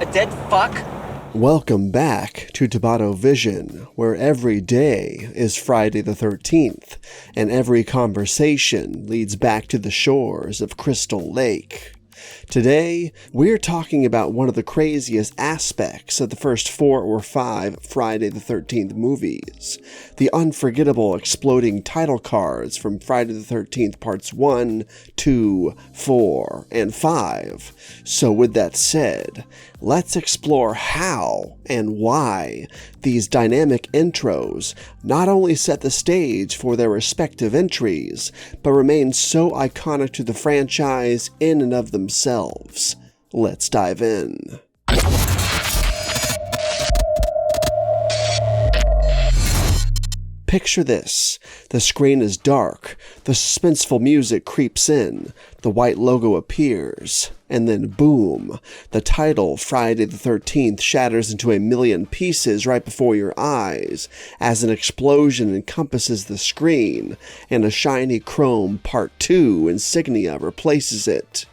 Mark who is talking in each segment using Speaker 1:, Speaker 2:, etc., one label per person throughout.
Speaker 1: A dead fuck?
Speaker 2: Welcome back to TobattoVision, where every day is Friday the 13th, and every conversation leads back to the shores of Crystal Lake. Today, we're talking about one of the craziest aspects of the first 4 or 5 Friday the 13th movies, the unforgettable exploding title cards from Friday the 13th Parts 1, 2, 4, and 5. So with that said, let's explore how and why these dynamic intros not only set the stage for their respective entries, but remain so iconic to the franchise in and of themselves. Let's dive in. Picture this. The screen is dark, the suspenseful music creeps in, the white logo appears, and then boom, the title Friday the 13th shatters into a million pieces right before your eyes as an explosion encompasses the screen and a shiny chrome Part 2 insignia replaces it.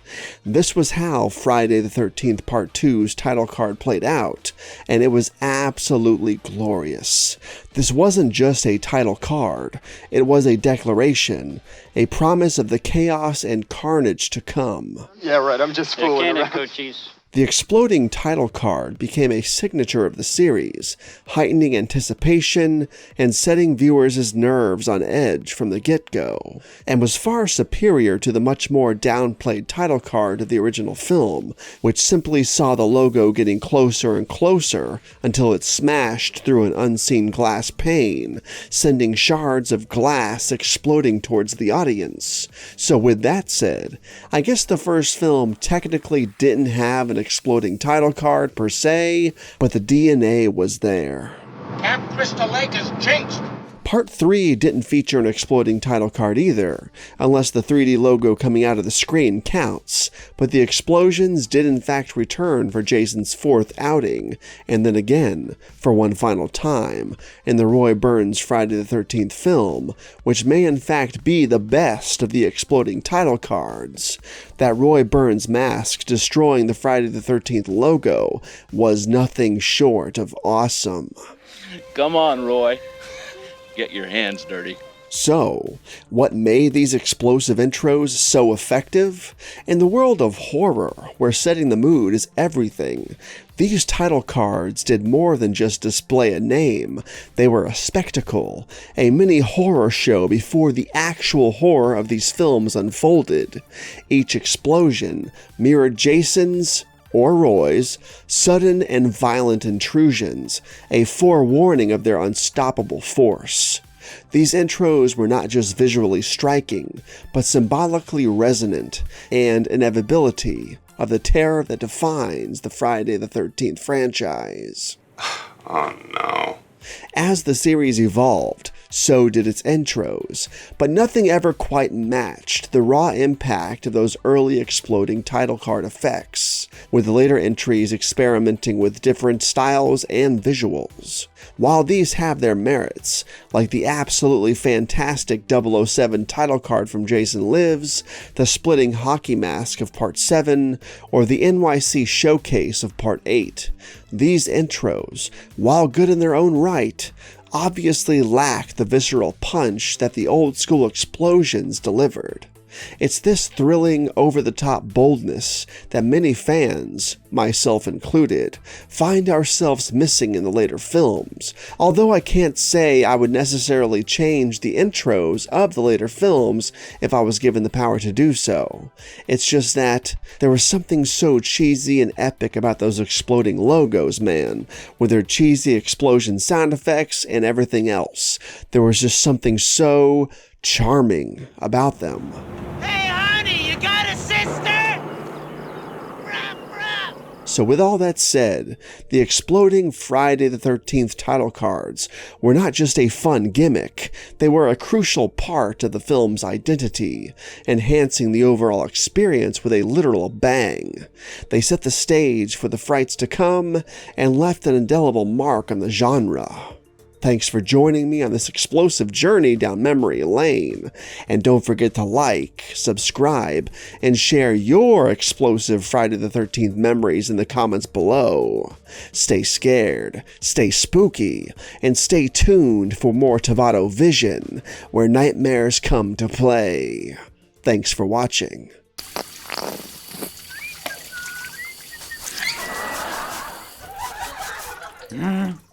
Speaker 2: This was how Friday the 13th Part 2's title card played out, and it was absolutely glorious. This wasn't just a title card, it was a declaration, a promise of the chaos and carnage to come.
Speaker 3: Yeah, right, I'm just fooling around.
Speaker 1: Coochies.
Speaker 2: The exploding title card became a signature of the series, heightening anticipation and setting viewers' nerves on edge from the get-go, and was far superior to the much more downplayed title card of the original film, which simply saw the logo getting closer and closer until it smashed through an unseen glass pane, sending shards of glass exploding towards the audience. So with that said, I guess the first film technically didn't have an exploding title card per se, but the DNA was there.
Speaker 4: Camp Crystal Lake is jinxed.
Speaker 2: Part 3 didn't feature an exploding title card either, unless the 3D logo coming out of the screen counts, but the explosions did in fact return for Jason's 4th outing, and then again, for one final time, in the Roy Burns Friday the 13th film, which may in fact be the best of the exploding title cards. That Roy Burns mask destroying the Friday the 13th logo was nothing short of awesome.
Speaker 5: Come on, Roy. Get your hands dirty.
Speaker 2: So, what made these explosive intros so effective? In the world of horror, where setting the mood is everything, these title cards did more than just display a name. They were a spectacle, a mini horror show before the actual horror of these films unfolded. Each explosion mirrored Jason's or Roy's sudden and violent intrusions, a forewarning of their unstoppable force. These intros were not just visually striking, but symbolically resonant and inevitability of the terror that defines the Friday the 13th franchise.
Speaker 3: Oh no.
Speaker 2: As the series evolved, so did its intros, but nothing ever quite matched the raw impact of those early exploding title card effects, with the later entries experimenting with different styles and visuals. While these have their merits, like the absolutely fantastic 007 title card from Jason Lives, the splitting hockey mask of Part 7, or the NYC showcase of Part 8, these intros, while good in their own right, obviously lack the visceral punch that the old-school explosions delivered. It's this thrilling, over-the-top boldness that many fans, myself included, find ourselves missing in the later films, although I can't say I would necessarily change the intros of the later films if I was given the power to do so. It's just that there was something so cheesy and epic about those exploding logos, man, with their cheesy explosion sound effects and everything else. There was just something so charming about them.
Speaker 4: Hey, honey, you got a sister?
Speaker 2: So with all that said, the exploding Friday the 13th title cards were not just a fun gimmick, they were a crucial part of the film's identity, enhancing the overall experience with a literal bang. They set the stage for the frights to come and left an indelible mark on the genre. Thanks for joining me on this explosive journey down memory lane. And don't forget to like, subscribe, and share your explosive Friday the 13th memories in the comments below. Stay scared, stay spooky, and stay tuned for more TobattoVision, where nightmares come to play. Thanks for watching.
Speaker 5: Mm.